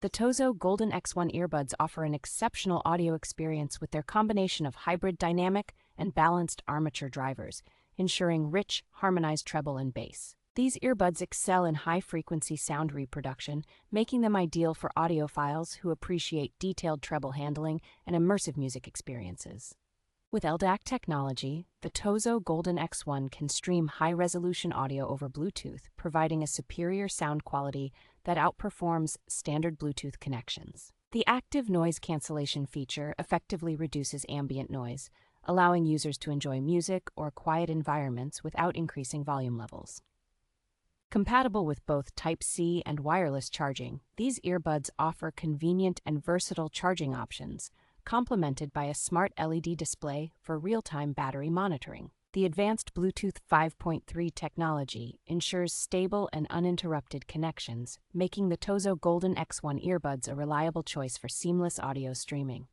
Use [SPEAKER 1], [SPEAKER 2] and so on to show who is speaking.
[SPEAKER 1] The TOZO Golden X1 earbuds offer an exceptional audio experience with their combination of hybrid dynamic and balanced armature drivers, ensuring rich, harmonized treble and bass. These earbuds excel in high-frequency sound reproduction, making them ideal for audiophiles who appreciate detailed treble handling and immersive music experiences. With LDAC technology, the TOZO Golden X1 can stream high-resolution audio over Bluetooth, providing a superior sound quality that outperforms standard Bluetooth connections. The active noise cancellation feature effectively reduces ambient noise, allowing users to enjoy music or quiet environments without increasing volume levels. Compatible with both Type-C and wireless charging, these earbuds offer convenient and versatile charging options, complemented by a smart LED display for real-time battery monitoring. The advanced Bluetooth 5.3 technology ensures stable and uninterrupted connections, making the TOZO Golden X1 earbuds a reliable choice for seamless audio streaming.